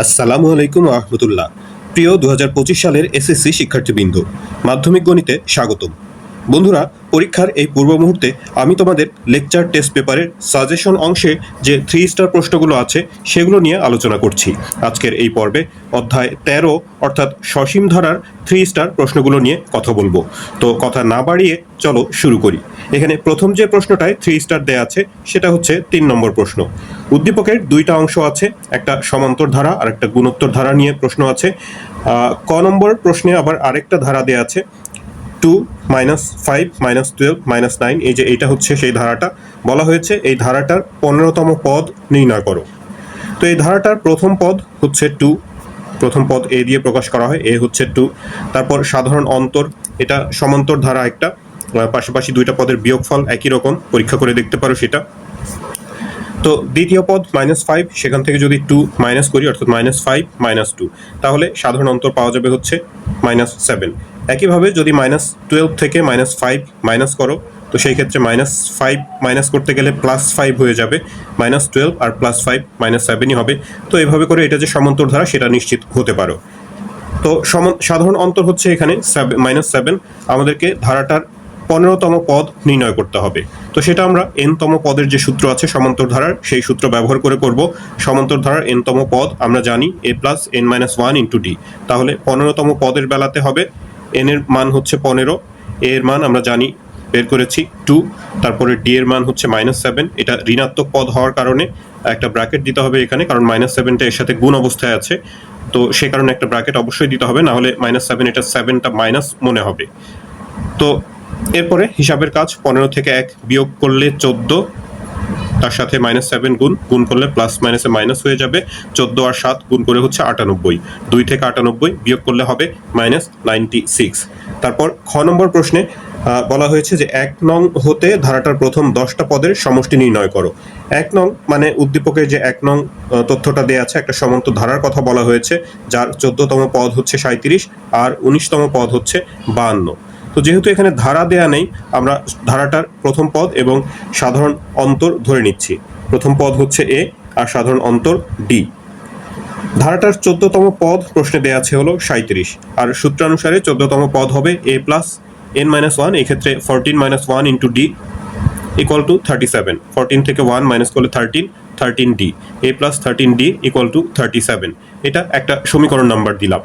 আসসালামু আলাইকুম রহমতুল্লাহ। প্রিয় 2025 সালের এসএসসি শিক্ষার্থীবৃন্দ, মাধ্যমিক গণিতে স্বাগতম। বন্ধুরা, পরীক্ষার এই পূর্ব মুহূর্তে আমি তোমাদের লেকচার টেস্ট পেপারের সাজেশন অংশে যে 3 স্টার প্রশ্নগুলো আছে সেগুলো নিয়ে আলোচনা করছি। আজকের এই পর্বে অধ্যায় 13 অর্থাৎ সসীম ধারার 3 স্টার প্রশ্নগুলো নিয়ে কথা বলবো। তো কথা না বাড়িয়ে চলো শুরু করি। এখানে প্রথম যে প্রশ্নটায় 3 স্টার দেয়া আছে সেটা হচ্ছে 3 নম্বর প্রশ্ন। উদ্দীপকের দুইটা অংশ আছে, একটা সমান্তর ধারা আর একটা গুণোত্তর ধারা নিয়ে প্রশ্ন আছে। ক নম্বর প্রশ্নে আবার আরেকটা ধারা দেয়া আছে 2 -5 -12 -9। এই যে এইটা হচ্ছে সেই ধারাটা। বলা হয়েছে এই ধারাটার 15তম পদ নির্ণয় করো। তো এই ধারাটার প্রথম পদ হচ্ছে 2, প্রথম পদ এ দিয়ে প্রকাশ করা হয়, এ হচ্ছে 2। তারপর সাধারণ অন্তর, এটা সমান্তর ধারা একটা, পাশাপাশি দুইটা পদের বিয়োগফল একই রকম, পরীক্ষা করে দেখতে পারো সেটা। তো দ্বিতীয় পদ -5, সেখান থেকে যদি 2 মাইনাস করি অর্থাৎ -5 -2, তাহলে সাধারণ অন্তর পাওয়া যাবে হচ্ছে -7। একইভাবে যদি -12 থেকে -5 মাইনাস করো, তো সেই ক্ষেত্রে -5 মাইনাস করতে গেলে +5 হয়ে যাবে, -12 আর +5 -7ই হবে। তো এভাবে করে এটা যে সমান্তর ধারা সেটা নিশ্চিত হতে পারো। তো সাধারণ অন্তর হচ্ছে এখানে -7। আমাদেরকে ধারাটার 15তম পদ নির্ণয় করতে হবে। তো সেটা আমরা n-তম পদের যে সূত্র আছে সমান্তর ধারার, সেই সূত্র ব্যবহার করে করব। সমান্তর ধারার n-তম পদ আমরা জানি a + n-1 × d। তাহলে 15তম পদের বেলাতে হবে n এর মান হচ্ছে 15, a এর মান আমরা জানি বের করেছি 2, তারপরে d এর মান হচ্ছে -7। এটা ঋণাত্মক পদ হওয়ার কারণে একটা ব্র্যাকেট দিতে হবে এখানে, কারণ -7টা এর সাথে গুণ অবস্থায় আছে। তো সে কারণে একটা ব্র্যাকেট অবশ্যই দিতে হবে, না হলে -7 এটা 7টা মাইনাস মনে হবে। তো এরপরে হিসাবের কাজ, 15 থেকে 1 বিয়োগ করলে 14, তার সাথে -7 গুণ করলে প্লাস মাইনাসে মাইনাস হয়ে যাবে, 14 আর 7 গুণ করে হচ্ছে 98, 2 থেকে 98 বিয়োগ করলে হবে -96। তারপর খ নম্বর প্রশ্নে বলা হয়েছে যে 1 নং হতে ধারাটার প্রথম 10টা পদের সমষ্টি নির্ণয় করো। 1 নং মানে উদ্দীপকের যে 1 নং তথ্যটা দেওয়া আছে, একটা সমান্তর ধারার কথা বলা হয়েছে, যার 14তম পদ হচ্ছে 37 আর 19তম পদ হচ্ছে 52। তো যেহেতু এখানে ধারা দেয়া নেই, আমরা ধারাটার প্রথম পদ এবং সাধারণ অন্তর ধরে নিচ্ছি। প্রথম পদ হচ্ছে এ আর সাধারণ অন্তর ডি। ধারাটার 14তম পদ প্রশ্নে দেয়া আছে হলো 37, আর সূত্রানুসারে 14তম পদ হবে a + n-1, এই ক্ষেত্রে 14 - 1 × d = 37। 14 থেকে 1 মাইনাস করলে 13, 13d, a + 13d = 37। এটা একটা সমীকরণ নাম্বার দিলাম।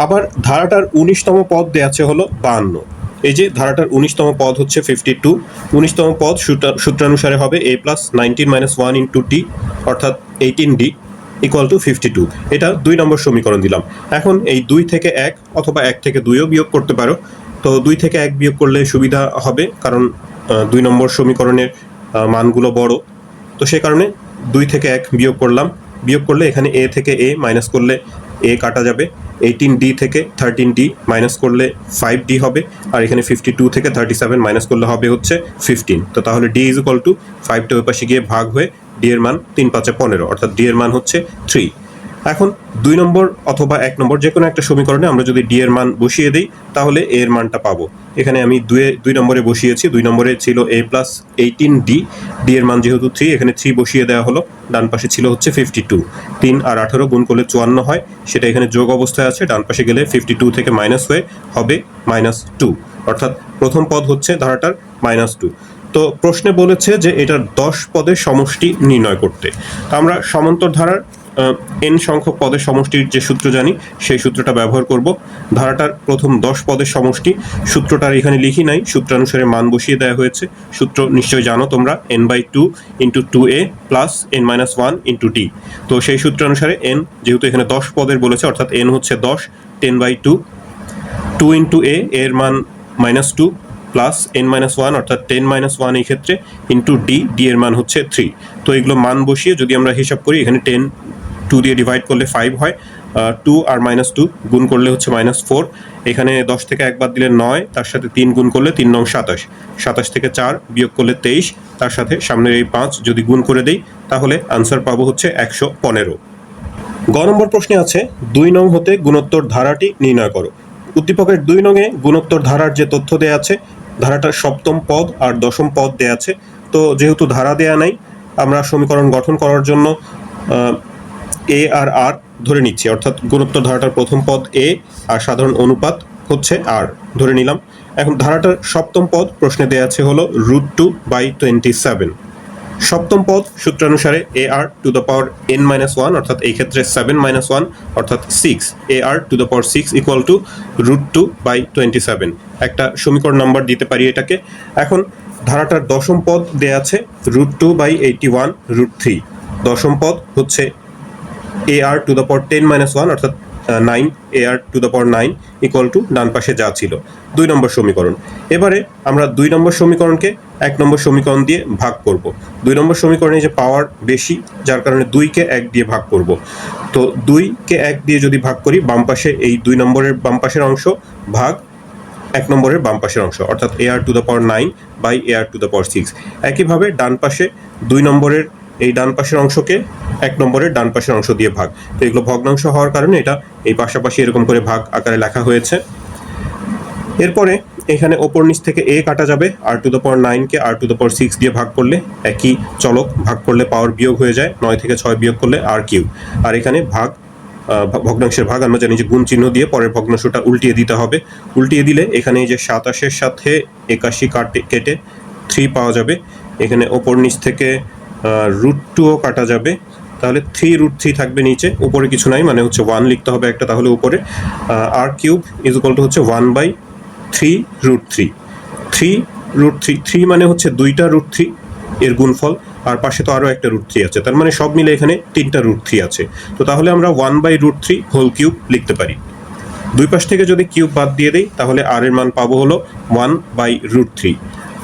আবার ধারাটার 19তম পদ দেয়া আছে হলো 52। এই যে ধারাটার 19তম পদ হচ্ছে 52, 19তম পদ সূত্রানুসারে হবে a + 19 - 1 × d অর্থাৎ 18d = 52। এটা 2 নম্বর সমীকরণ দিলাম। এখন এই 2 থেকে 1 অথবা 1 থেকে 2ও বিয়োগ করতে পারো। তো 2 থেকে 1 বিয়োগ করলে সুবিধা হবে, কারণ 2 নম্বর সমীকরণের মানগুলো বড়। তো সে কারণে 2 থেকে 1 বিয়োগ করলাম। বিয়োগ করলে এখানে a থেকে a মাইনাস করলে a কাটা যাবে, 18d থেকে 13d মাইনাস করলে 5d হবে, আর এখানে 52 থেকে 37 মাইনাস করলে হবে হচ্ছে 15। তো তাহলে d = 5টা ওই পাশে গিয়ে ভাগ হয়ে d এর মান 3 × 5 = 15, অর্থাৎ d এর মান হচ্ছে 3। এখন 2 নম্বর অথবা 1 নম্বর যে কোনো একটা সমীকরণে আমরা যদি d এর মান বসিয়ে দিই, তাহলে a এর মানটা পাবো। এখানে আমি 2 নম্বরে বসিয়েছি, 2 নম্বরে ছিল a + 18d, d এর মান যেহেতু 3, এখানে 3 বসিয়ে দেওয়া হলো। ডান পাশে ছিল হচ্ছে 52, 3 আর 18 গুণ করলে 54 হয়, সেটা এখানে যোগ অবস্থায় আছে। ডান পাশে গেলে 52 থেকে মাইনাস হয়ে হবে -2, অর্থাৎ প্রথম পদ হচ্ছে ধারাটার -2। তো প্রশ্নে বলেছে যে এটার 10 পদের সমষ্টি নির্ণয় করতে। তো আমরা সমান্তর ধারার n সংখ্যক পদের সমষ্টির যে সূত্র জানি, সেই সূত্রটা ব্যবহার করব। ধারাটার প্রথম 10 পদের সমষ্টি, সূত্রটার এখানে লিখি নাই, সূত্রানুসারে মান বসিয়ে দেওয়া হয়েছে। সূত্র নিশ্চয়ই জানো তোমরা, n/2 × 2a + n-1 × d। তো সেই সূত্রানুসারে n যেহেতু এখানে 10 পদের বলেছে, অর্থাৎ n হচ্ছে 10, 10/2, 2 × a এর মান -2 প্লাস n-1 অর্থাৎ 10 - 1 এই ক্ষেত্রে ইন্টু d এর মান হচ্ছে 3। তো এগুলো মান বসিয়ে যদি আমরা হিসাব করি, এখানে 2 দিয়ে ডিভাইড করলে 5 হয়, 2 আর -2 গুণ করলে হচ্ছে -4। এখানে 10 থেকে 1 বাদ দিলে 9, তার সাথে 3 গুণ করলে 3 নং 27, 27 থেকে 4 বিয়োগ করলে 23, তার সাথে সামনের এই 5 যদি গুণ করে দেই তাহলে আনসার পাবো হচ্ছে 115। গ নম্বর প্রশ্নে আছে 2 নং হতে গুণোত্তর ধারাটি নির্ণয় করো। উদ্দীপকের 2 নংয়ে গুণোত্তর ধারার যে তথ্য দেয়া আছে, ধারাটার সপ্তম পদ আর দশম পদ দেয়া আছে। তো যেহেতু ধারা দেয়া নাই, আমরা সমীকরণ গঠন করার জন্য এ আর আর ধরে নিচ্ছি, অর্থাৎ গুণোত্তর ধারাটার প্রথম পদ এ আর সাধারণ অনুপাত হচ্ছে আর ধরে নিলাম। এখন ধারাটার সপ্তম পদ প্রশ্নে দেয়া আছে হলো √2/27। সপ্তম পদ সূত্রানুসারে এ R to the power n-1, অর্থাৎ এই ক্ষেত্রে 7-1 অর্থাৎ 6, A R to the power 6 equal to √2/27। একটা সমীকরণ নাম্বার দিতে পারি এটাকে। এখন ধারাটার দশম পদ দেয়া আছে √2/81√3। দশম পদ হচ্ছে এ আর টু দ্য পাওয়ার 10-1 অর্থাৎ 9, A R to the power 9 equal to ডান পাশে যা ছিল 2 নম্বর সমীকরণ। এবারে আমরা 2 নম্বর সমীকরণকে 1 নম্বর সমীকরণ দিয়ে ভাগ করব। 2 নম্বর সমীকরণে যে পাওয়ার বেশি, যার কারণে 2কে 1 দিয়ে ভাগ করব। তো 2কে 1 দিয়ে যদি ভাগ করি, বাম পাশে এই 2 নম্বরের বাম পাশের অংশ ভাগ 1 নম্বরের বাম পাশের অংশ, অর্থাৎ A R to the power 9 A R to the power 6। একইভাবে ডান পাশে 2 নম্বরের এই ডান পাশের অংশকে 1 নম্বরের ডান পাশের অংশ দিয়ে ভাগ। তো এগুলো ভগ্নাংশ হওয়ার কারণে এটা এই পাশাপাশি এরকম করে ভাগ আকারে লেখা হয়েছে। এরপরে এখানে ওপর নিচ থেকে এ কাটা যাবে, আর টু দ্য পাওয়ার 9কে আর টু দ্য পাওয়ার 6 দিয়ে ভাগ করলে একই চলক, ভাগ করলে পাওয়ার বিয়োগ হয়ে যায়, 9 থেকে 6 বিয়োগ করলে আর কিউব। আর এখানে ভাগ ভগ্নাংশের ভাগ আমরা জানি যে গুণ চিহ্ন দিয়ে পরের ভগ্নাংশটা উল্টিয়ে দিতে হবে। উল্টিয়ে দিলে এখানে এই যে 27-এর সাথে 81 কেটে 3 পাওয়া যাবে। এখানে ওপর নিচ থেকে √2ও কাটা যাবে, তাহলে 3√3 থাকবে নিচে, উপরে কিছু নাই, মানে হচ্ছে 1 লিখতে হবে একটা, তাহলে উপরে আর কিউব ইজ ইকুয়াল টু হচ্ছে 1/3√3। 3√3 মানে হচ্ছে 2টা √3 এর গুণফল, আর পাশে তো আরও একটা √3 আছে, তার মানে সব মিলে এখানে 3টা √3 আছে। তো তাহলে আমরা 1/√3 হোল কিউব লিখতে পারি। দুই পাশ থেকে যদি কিউব বাদ দিয়ে দেই তাহলে আর এর মান পাবো হলো 1/√3।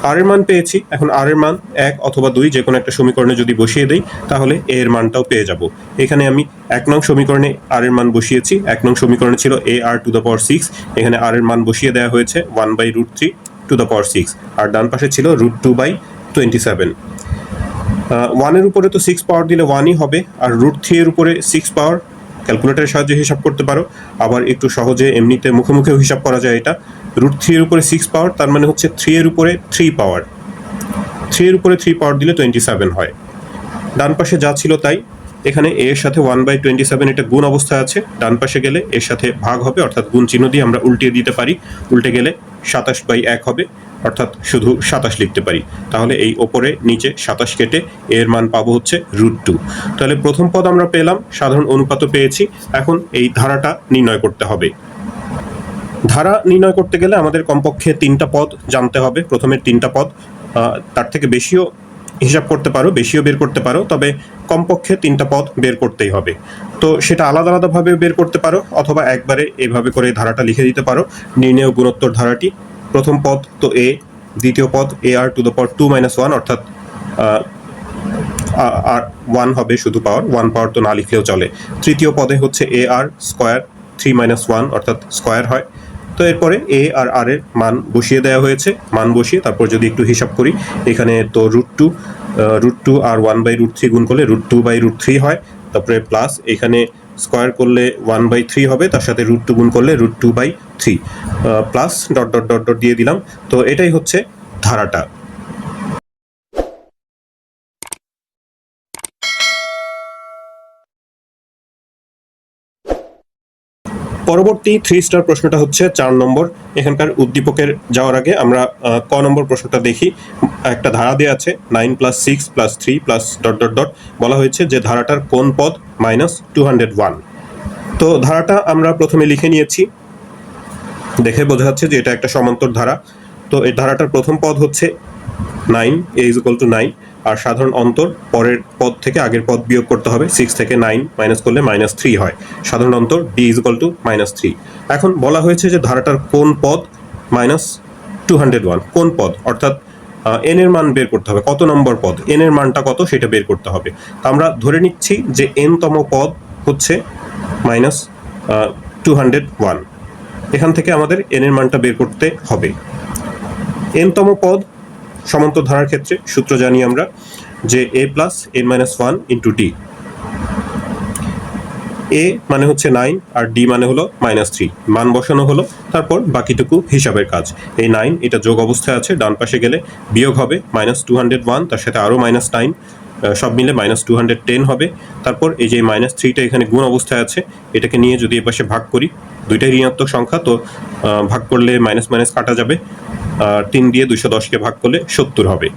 আর এর মান পেয়েছি, এখন আর এর মান 1 অথবা 2 যে কোনো একটা সমীকরণে যদি বসিয়ে দেই তাহলে এ এর মানটাও পেয়ে যাব। এখানে আমি 1 নং সমীকরণে আর এর মান বসিয়েছি। 1 নং সমীকরণে ছিল এ আর টু দ্য পাওয়ার 6, এখানে আর এর মান বসিয়ে দেওয়া হয়েছে 1/√3 টু দ্য পাওয়ার 6, আর ডান পাশে ছিল √2/27। 1 এর উপরে তো 6 পাওয়ার দিলে 1ই হবে, আর √3 এর উপরে 6 পাওয়ার ক্যালকুলেটরের সাহায্যে হিসাব করতে পারো, আবার একটু সহজে এমনিতে মুখে মুখেও হিসাব করা যায়। এটা √3 এর উপরে 6 পাওয়ার, তার মানে হচ্ছে 3 এর উপরে 3 পাওয়ার, 3 এর উপরে 3 পাওয়ার দিলে 27 হয়। ডান পাশে যা ছিল তাই, এখানে এর সাথে 1/27 এটা গুণ অবস্থায় আছে, ডান পাশে গেলে এর সাথে ভাগ হবে, অর্থাৎ গুণ চিহ্ন দিয়ে আমরা উল্টিয়ে দিতে পারি। উল্টে গেলে 27/1 হবে, অর্থাৎ শুধু 27 লিখতে পারি। তাহলে এই ওপরে নিচে 27 কেটে এর মান পাবো হচ্ছে √2। তাহলে প্রথম পদ আমরা পেলাম, সাধারণ অনুপাতও পেয়েছি। এখন এই ধারাটা নির্ণয় করতে হবে। ধারা নির্ণয় করতে গেলে আমাদের কমপক্ষে 3টা পদ জানতে হবে। প্রথমের 3টা পদ, তার থেকে বেশিও হিসাব করতে পারো, বেশিও বের করতে পারো, তবে কমপক্ষে 3টা পদ বের করতেই হবে। তো সেটা আলাদা আলাদাভাবে বের করতে পারো, অথবা একবারে এভাবে করে ধারাটা লিখে দিতে পারো। নির্ণেয় গুণোত্তর ধারাটি, প্রথম পদ তো এ, দ্বিতীয় পদ এ আর টু দ্য পাওয়ার 2-1, অর্থাৎ আর 1 হবে শুধু পাওয়ার, 1 পাওয়ার তো না লিখলেও চলে। তৃতীয় পদে হচ্ছে এ আর স্কোয়ার 3-1, অর্থাৎ স্কোয়ার হয়। তো এরপরে এ আর আর এর মান বসিয়ে দেওয়া হয়েছে, মান বসিয়ে তারপর যদি একটু হিসাব করি, এখানে তো √2 আর 1/√3 গুণ করলে √2/√3 হয়, তারপরে প্লাস এখানে স্কোয়ার করলে 1/3 হবে, তার সাথে √2 গুণ করলে √2/3 plus dot dot dot dot দিয়ে দিলাম। তো এটাই হচ্ছে ধারাটা। পরবর্তী 3 স্টার প্রশ্নটা হচ্ছে 4 নম্বর। এখানকার উদ্দীপকের যাওয়ার আগে আমরা ক নম্বর প্রশ্নটা দেখি। একটা ধারা দেওয়া আছে 9 + 6 + 3 + ডট ডট ডট, বলা হয়েছে যে ধারাটার কোন পদ -201। তো ধারাটা আমরা প্রথমে লিখে নিয়েছি, দেখে বোঝা যাচ্ছে যে এটা একটা সমান্তর ধারা। তো এই ধারাটার প্রথম পদ হচ্ছে 9, a = 9, আর সাধারণ অন্তর পরের পদ থেকে আগের পদ বিয়োগ করতে হবে। 6 থেকে 9 মাইনাস করলে -3 হয়। সাধারণ অন্তর b = -3। এখন বলা হয়েছে যে ধারাটার কোন পদ -201, কোন পদ, অর্থাৎ n এর মান বের করতে হবে, কত নম্বর পদ, n এর মানটা কত সেটা বের করতে হবে। আমরা ধরে নিচ্ছি যে n তম পদ হচ্ছে 201। এখান থেকে আমাদের n এর মানটা বের করতে হবে। n-তম পদ সমান্তর ধারার ক্ষেত্রে সূত্র জানি আমরা যে a plus n minus 1 into d। a মানে হচ্ছে 9 আর d মানে হলো -3, মান বসানো হলো, তারপর বাকিটুকু হিসাবের কাজ। এই 9 এটা যোগ অবস্থায় আছে, ডান পাশে গেলে বিয়োগ হবে -201, তার সাথে আরও -9, সব মিলে -210 হবে। তারপর এই যে -3টা এখানে গুণ অবস্থায় আছে, এটাকে নিয়ে যদি এ পাশে ভাগ করি, দুইটাই ঋণাত্মক সংখ্যা, তো ভাগ করলে মাইনাস মাইনাস কাটা যাবে। 3 দিয়ে 210কে ভাগ করলে 70 হবে।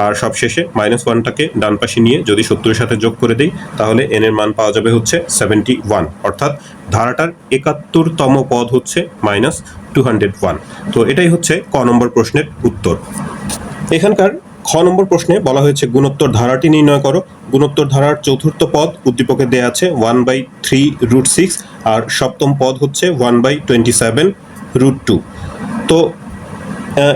আর সবশেষে -1টাকে ডান পাশে নিয়ে যদি 70-এর সাথে যোগ করে দিই, তাহলে n এর মান পাওয়া যাবে হচ্ছে 71, অর্থাৎ ধারাটার 71তম পদ হচ্ছে -201। তো এটাই হচ্ছে ক নম্বর প্রশ্নের উত্তর। এখানকার খ নম্বর প্রশ্নে বলা হয়েছে গুণোত্তর ধারাটি নির্ণয় করো। গুণোত্তর ধারার চতুর্থ পদ উদ্দীপকে দেয়া আছে 1/3√6, আর সপ্তম পদ হচ্ছে 1/27√2। তো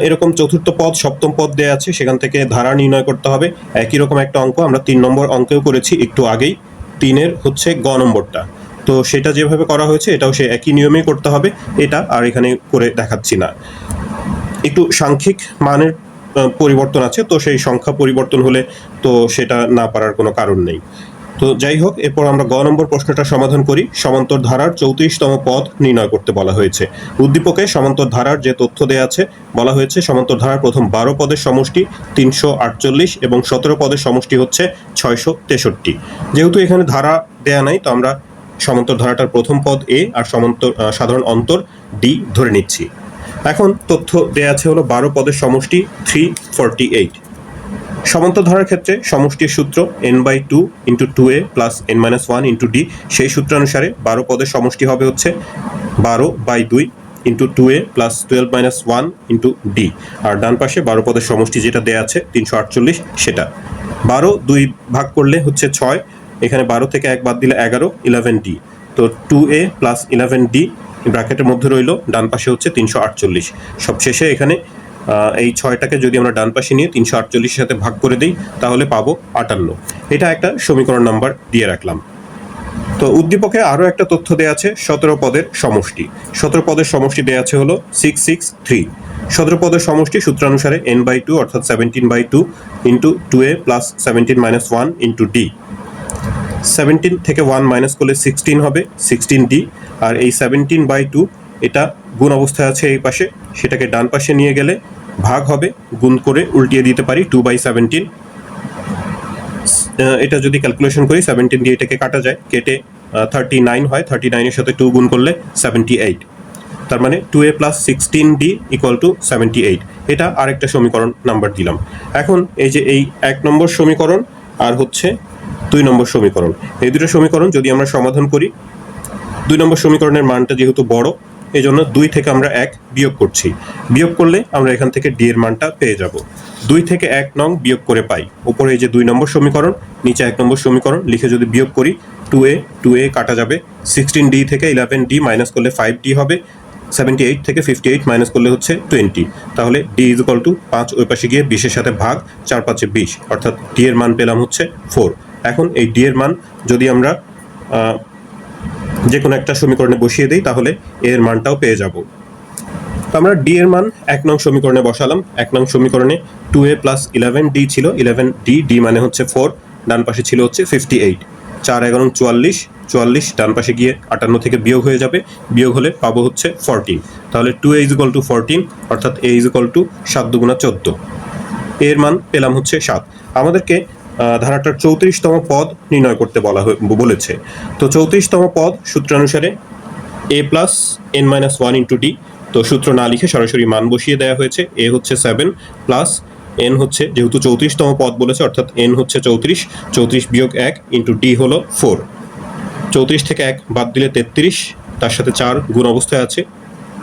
এরকম চতুর্থ পদ সপ্তম পদ দেয়া আছে, সেখান থেকে ধারা নির্ণয় করতে হবে। একই রকম একটা অঙ্ক আমরা 3 নম্বর অঙ্কেও করেছি একটু আগেই, 3-এর হচ্ছে গ নম্বরটা। তো সেটা যেভাবে করা হয়েছে এটাও সে একই নিয়মেই করতে হবে, এটা আর এখানে করে দেখাচ্ছি না। একটু সাংখ্যিক মানের পরিবর্তন আছে, তো সেই সংখ্যা পরিবর্তন হলে তো সেটা না পারার কোনো কারণ নেই। তো যাই হোক, এরপর আমরা গ নম্বর প্রশ্নটা সমাধান করি। সমান্তর ধারার 34তম পদ নির্ণয় করতে বলা হয়েছে। উদ্দীপকে সমান্তর ধারার যে তথ্য দেয়া আছে, বলা হয়েছে সমান্তর ধারার প্রথম 12 পদের সমষ্টি 348 এবং 17 পদের সমষ্টি হচ্ছে 663। যেহেতু এখানে ধারা দেয়া নাই, তো আমরা সমান্তর ধারাটার প্রথম পদ a আর সমান্তর সাধারণ অন্তর d ধরে নিচ্ছি। এখন তথ্য দেয়া আছে হলো 12 পদের সমষ্টি 348। সমান্তর ধারার ক্ষেত্রে সমষ্টির সূত্র n/2 into 2a plus n-1 into d। সেই সূত্রানুসারে 12 পদের সমষ্টি হবে হচ্ছে 12/2 into 2a plus 12-1 into d। আর ডান পাশে 12 পদের সমষ্টি যেটা দেয়া আছে 348, সেটা 12 2 ভাগ করলে হচ্ছে 6, এখানে 12 থেকে 1 বাদ দিলে 11, 11d। তো 2a প্লাস 11d ব্র্যাকেটের মধ্যে রইল, ডান পাশে হচ্ছে 348। সবশেষে এখানে এই 6টাকে যদি আমরা ডান পাশে নিয়ে 348-এর সাথে ভাগ করে দিই, তাহলে পাবো 58। এটা একটা সমীকরণ নাম্বার দিয়ে রাখলাম। তো উদ্দীপকে আরও একটা তথ্য দেওয়া আছে 17 পদের সমষ্টি। 17 পদের সমষ্টি দেওয়া আছে হলো 663। 17 পদের সমষ্টি সূত্রানুসারে n/2 অর্থাৎ 17/2 into 2a plus 17-1 into d। 17 থেকে 1 মাইনাস করলে 16 হবে, 16d। আর এই 17/2 এটা গুণ অবস্থায় আছে এই পাশে, সেটাকে ডান পাশে নিয়ে গেলে ভাগ হবে, গুণ করে উল্টিয়ে দিতে পারি 2/17। এটা যদি ক্যালকুলেশন করি 17 দিয়ে এটাকে কাটা যায়, কেটে 39 হয়, 39-এর সাথে 2 গুণ করলে 78। তার মানে 2a plus 16d equal to 78। এটা আরেকটা সমীকরণ নাম্বার দিলাম। এখন এই যে এই 1 নম্বর সমীকরণ আর হচ্ছে 2 নম্বর সমীকরণ, এই দুটো সমীকরণ যদি আমরা সমাধান করি, 2 নম্বর সমীকরণের মানটা যেহেতু বড়, এই জন্য 2 থেকে আমরা 1 বিয়োগ করছি। বিয়োগ করলে আমরা এখান থেকে d এর মানটা পেয়ে যাব। 2 থেকে 1 নং বিয়োগ করে পাই। উপরে এই যে 2 নম্বর সমীকরণ, নিচে 1 নম্বর সমীকরণ লিখে যদি বিয়োগ করি, 2a কাটা যাবে, 16d থেকে 11d মাইনাস করলে 5d হবে, 78 থেকে 58 মাইনাস করলে হচ্ছে 20। তাহলে d ইজ ইকুয়াল টু 5 ওই পাশে গিয়ে 20-এর সাথে ভাগ, 4-5-এ 20, অর্থাৎ d এর মান পেলাম হচ্ছে 4। এখন এই d এর মান যদি আমরা যে কোনো একটা সমীকরণে বসিয়ে দিই, তাহলে এর মানটাও পেয়ে যাব। আমরা d এর মান 1 নং সমীকরণে বসালাম। 1 নং সমীকরণে 2a প্লাস 11d ছিল, 11d, d মানে হচ্ছে 4, ডান পাশে ছিল হচ্ছে 58। 4-11 44, 44 ডান পাশে গিয়ে 58 থেকে বিয়োগ হয়ে যাবে, বিয়োগ হলে পাবো হচ্ছে 14। তাহলে 2a ইজ ইকুয়াল টু 14, অর্থাৎ a ইজ ইকুয়াল টু 7 × 14। এর মান পেলাম হচ্ছে 7। আমাদেরকে ধারাটার 34তম পদ নির্ণয় করতে বলেছে। তো 34তম পদ সূত্রানুসারে a plus n-1 into d। তো সূত্র না লিখে সরাসরি মান বসিয়ে দেওয়া হয়েছে। a হচ্ছে 7 প্লাস n হচ্ছে, যেহেতু 34তম পদ বলেছে, অর্থাৎ n হচ্ছে 34, 34 বিয়োগ 1 ইন্টু d হলো 4। 34 থেকে 1 বাদ দিলে 33, তার সাথে 4 গুণ অবস্থায় আছে।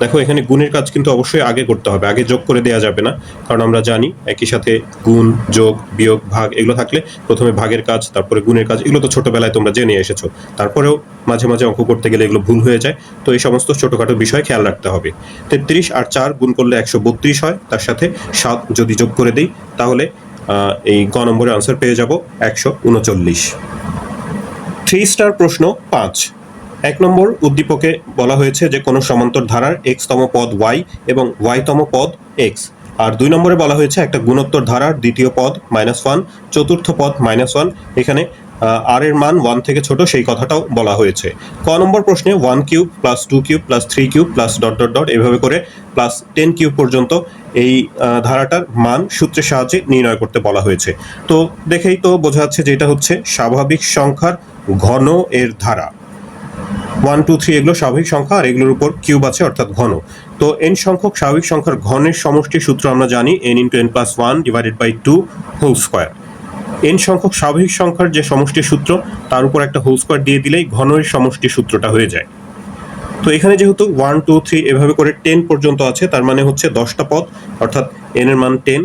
দেখো এখানে গুণের কাজ কিন্তু অবশ্যই আগে করতে হবে, আগে যোগ করে দেওয়া যাবে না, কারণ আমরা জানি একই সাথে গুণ, যোগ, বিয়োগ, ভাগ এগুলো থাকলে প্রথমে ভাগের কাজ, তারপরে গুণের কাজ, এগুলো তো ছোটবেলায় তোমরা জেনে এসেছো। তারপরেও মাঝে মাঝে অঙ্ক করতে গেলে এগুলো ভুল হয়ে যায়, তো এই সমস্ত ছোটোখাটো বিষয় খেয়াল রাখতে হবে। 33 আর 4 গুণ করলে 132 হয়, তার সাথে 7 যদি যোগ করে দিই, তাহলে এই গ নম্বরের আনসার পেয়ে যাব 139। 3 স্টার প্রশ্ন 5। এক নম্বর উদ্দীপকে বলা হয়েছে যে কোনো সমান্তর ধারার এক্স তম পদ ওয়াই এবং ওয়াই তম পদ এক্স। আর 2 নম্বরে বলা হয়েছে একটা গুণোত্তর ধারার দ্বিতীয় পদ -1, চতুর্থ পদ -1। এখানে আর এর মান 1 থেকে ছোট সেই কথাটাও বলা হয়েছে। ক নম্বর প্রশ্নে 1 cube plus 2 cube plus 3 cube plus dot dot dot এভাবে করে প্লাস 10 কিউব পর্যন্ত এই ধারাটার মান সূত্রের সাহায্যে নির্ণয় করতে বলা হয়েছে। তো দেখেই তো বোঝা যাচ্ছে যে এটা হচ্ছে স্বাভাবিক সংখ্যার ঘন এর ধারা। 1, 2, 3 এগুলো স্বাভাবিক সংখ্যা, আর এগুলোর উপর কিউব আছে অর্থাৎ ঘন। তো n সংখ্যক স্বাভাবিক সংখ্যার ঘনের সমষ্টির সূত্র আমরা জানি n × n+1 divided by 2 whole square. n সংখ্যক স্বাভাবিক সংখ্যার যে সমষ্টির সূত্র তার উপর একটা হোল স্কোয়ার দিয়ে দিলেই ঘনের সমষ্টির সূত্রটা হয়ে যায়। তো এখানে যেহেতু 1, 2, 3 এভাবে করে 10 পর্যন্ত আছে, তার মানে হচ্ছে 10টা পদ, অর্থাৎ n এর মান 10,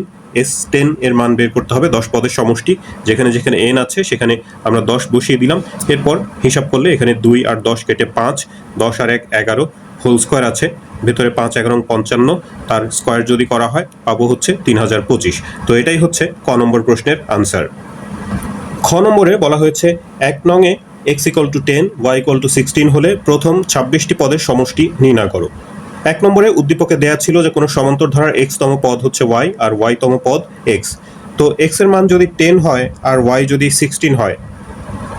S10 এর মান বের করতে হবে 10 পদের সমষ্টি। যেখানে যেখানে n আছে সেখানে আমরা 10 বসিয়ে দিলাম। এরপর হিসাব করলে এখানে 2 আর 10 কেটে 5, 10 আর 1 11, হোল স্কোয়ার আছে, ভেতরে 5 11 55, তার স্কোয়ার যদি করা হয় পাবো হচ্ছে 3025। তো এটাই হচ্ছে ক নম্বর প্রশ্নের আনসার। খ নম্বরে বলা হয়েছে 1 নংয়ে x = 10, y = 16 হলে প্রথম 26টি পদের সমষ্টি নির্ণয় করো। 1 নম্বরে উদ্দীপকে দেয়া ছিল যে কোনো সমান্তর ধারার x তম পদ হচ্ছে y আর y তম পদ x। তো x এর মান যদি 10 হয় আর y যদি 16 হয়,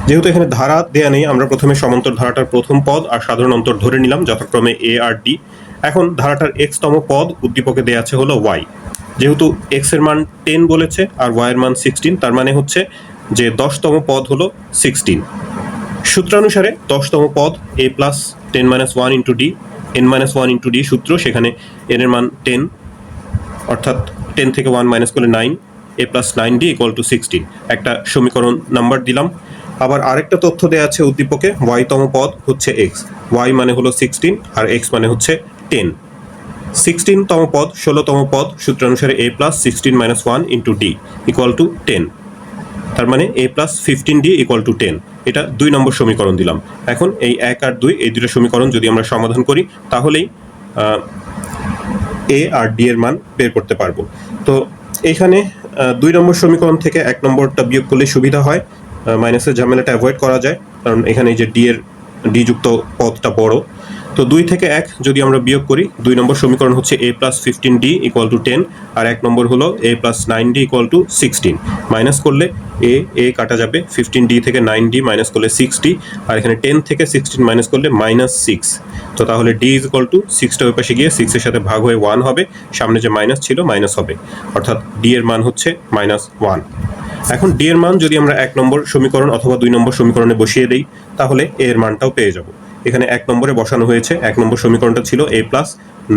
যেহেতু এখানে ধারা দেয়া নেই, আমরা প্রথমে সমান্তর ধারাটার প্রথম পদ আর সাধারণ অন্তর ধরে নিলাম যথাক্রমে a আর d। এখন ধারাটার x তম পদ উদ্দীপকে দেয়া আছে হলো y। যেহেতু x এর মান 10 বলেছে আর y এর মান 16, তার মানে হচ্ছে যে 10তম পদ হলো 16। সূত্রানুসারে 10তম পদ a plus 10 - 1 × d, n - 1 × d সূত্র, সেখানে n এর মান 10, অর্থাৎ 10 থেকে 1 মাইনাস করলে 9, a প্লাস 9d = 16। একটা সমীকরণ নাম্বার দিলাম। আবার আরেকটা তথ্য দেওয়া আছে উদ্দীপকে, y তম পদ হচ্ছে x, y মানে হলো 16 আর x মানে হচ্ছে 10। 16তম পদ 16তম পদ সূত্রানুসারে a প্লাস 16 - 1 × d = 10। তার মানে a প্লাস 15d = 10। এটা 2 নম্বর সমীকরণ দিলাম। এখন এই 1 আর 2 এই দুটো সমীকরণ যদি আমরা সমাধান করি তাহলেই a আর d এর মান বের করতে পারবো। তো এখানে 2 নম্বর সমীকরণ থেকে 1 নম্বরটা বিয়োগ করলে সুবিধা হয়, মাইনাসের ঝামেলাটা অ্যাভয়েড করা যায়, কারণ এখানে এই যে d এর d যুক্ত পদটা বড়। তো 2 থেকে 1 যদি আমরা বিয়োগ করি, 2 নম্বর সমীকরণ হচ্ছে a প্লাস 15d = 10, আর 1 নম্বর হলো a প্লাস 9d = 16। মাইনাস করলে a কাটা যাবে, 15d থেকে 9d মাইনাস করলে 6d, আর এখানে 10 থেকে 16 মাইনাস করলে -6। তো তাহলে d = 6টা ওই পাশে গিয়ে 6 এর সাথে ভাগ হয়ে 1 হবে, সামনে যে মাইনাস ছিল মাইনাস হবে, অর্থাৎ d এর মান হচ্ছে -1। এখন d এর মান যদি আমরা 1 নম্বর সমীকরণ অথবা 2 নম্বর সমীকরণে বসিয়ে দেই তাহলে a এর মানটাও পেয়ে যাব। এখানে 1 নম্বরে বসানো হয়েছে, 1 নম্বর সমীকরণটা ছিল a প্লাস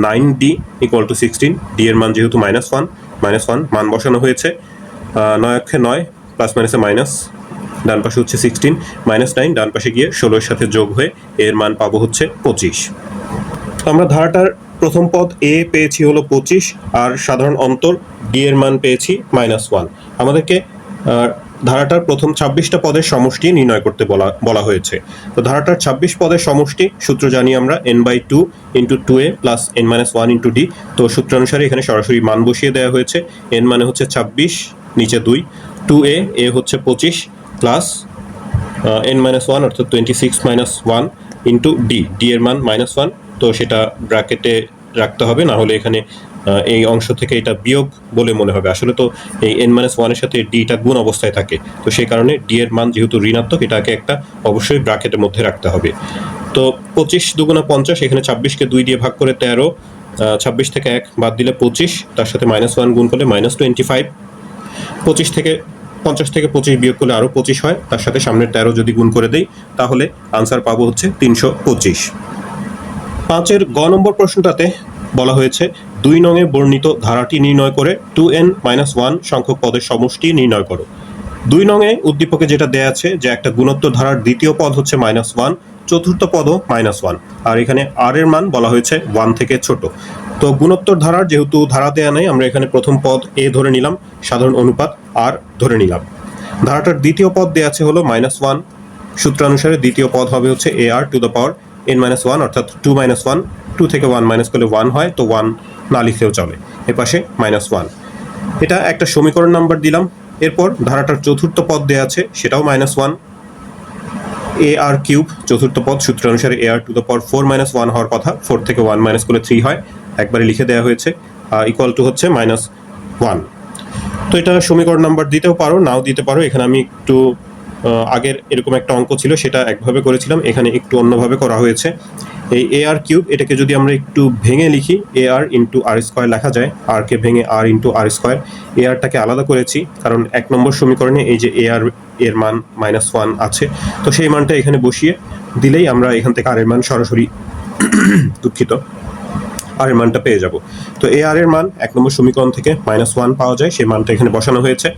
9d = 16, d এর মান যেহেতু -1 মান বসানো হয়েছে, 9 অক্ষে 9, প্লাস মাইনাসে মাইনাস, ডান পাশে হচ্ছে 16, -9 ডান পাশে গিয়ে 16 এর সাথে যোগ হয়ে এর মান পাবো হচ্ছে 25। আমরা ধারাটার প্রথম পদ a পেয়েছি হলো 25, আর সাধারণ অন্তর d এর মান পেয়েছি -1। আমাদেরকে ধারাটার প্রথম 26টা পদের সমষ্টি নির্ণয় করতে বলা হয়েছে। তো ধারাটার 26 পদের সমষ্টি সূত্র জানি আমরা, n/2 × 2a plus n - 1 × d। তো সূত্রানুসারে এখানে সরাসরি মান বসিয়ে দেওয়া হয়েছে। n মানে হচ্ছে 26, নিচে 2, 2a, a হচ্ছে 25, প্লাস n - 1 অর্থাৎ 26 - 1 × d, d এর মান -1। তো সেটা ব্র্যাকেটে রাখতে হবে, না হলে এখানে এই অংশ থেকে এটা বিয়োগ বলে মনে হবে। আসলে তো এই n - 1 এর সাথে ডটা গুণ অবস্থায় থাকে, তো সেই কারণে d এর মান যেহেতু ঋণাত্মক, এটাকে একটা অবশ্যই ব্র্যাকেটের মধ্যে রাখতে হবে। তো 25 × 2 = 50, এখানে 26কে 2 দিয়ে ভাগ করে 13, 26 থেকে 1 বাদ দিলে 25, তার সাথে -1 গুণ করলে -25, 50 থেকে 25 বিয়োগ করলে আরও 25 হয়, তার সাথে সামনের 13 যদি গুণ করে দেই তাহলে আনসার পাবো হচ্ছে 325। 5-এর গ নম্বর প্রশ্নটাতে বলা হয়েছে 2 নংয়ে বর্ণিত ধারাটি নির্ণয় করে 2n - 1 সংখ্যক পদের সমষ্টি নির্ণয় করো। 2 নংয়ে উদ্দীপকে যেটা দেয়া আছে যে একটা গুণোত্তর ধারার দ্বিতীয় পদ হচ্ছে -1, চতুর্থ পদও -1, আর এখানে r এর মান বলা হয়েছে 1 থেকে ছোট। তো গুণোত্তর ধারার যেহেতু ধারা দেয়া নেই, আমরা এখানে প্রথম পদ a ধরে নিলাম, সাধারণ অনুপাত r ধরে নিলাম। ধারাটার দ্বিতীয় পদ দেয়া আছে হলো -1, সূত্রানুসারে দ্বিতীয় পদ হবে হচ্ছে ar⁴n - 1, অর্থাৎ 2 - 1, 2 থেকে 1 মাইনাস করলে 1 হয়, তো 1 না লিখলেও চলে, এপাশে -1। এটা একটা সমীকরণ নাম্বার দিলাম। এরপর ধারাটার চতুর্থ পদ দেয়া আছে, সেটাও -1। এ আর কিউব চতুর্থ পদ সূত্র অনুসারে এ আর টু দ্য পাওয়ার 4 - 1 হওয়ার কথা, 4 থেকে 1 মাইনাস করলে 3 হয়, একবারে লিখে দেওয়া হয়েছে, ইকুয়াল টু হচ্ছে -1। তো এটা সমীকরণ নাম্বার দিতেও পারো, নাও দিতে পারো। এখানে আমি একটু আগের এরকম একটা অঙ্ক ছিল, সেটা একভাবে করেছিলাম, এখানে একটু অন্যভাবে করা হয়েছে। এই এ আর কিউব এটাকে যদি আমরা একটু ভেঙে লিখি, এ আর ইন্টু আর স্কোয়ার লেখা যায়, আরকে ভেঙে আর ইন্টু আর স্কোয়ার। এ আরটাকে আলাদা করেছি কারণ 1 নম্বর সমীকরণে এই যে এ আর এর মান -1 আছে, তো সেই মানটা এখানে বসিয়ে দিলেই আমরা এখান থেকে আর এর মান সরাসরি দুঃখিত আর এর মানটা পেয়ে যাব। তো এ আর এর মান 1 নম্বর সমীকরণ থেকে -1 পাওয়া যায়, সেই মানটা এখানে বসানো হয়েছে,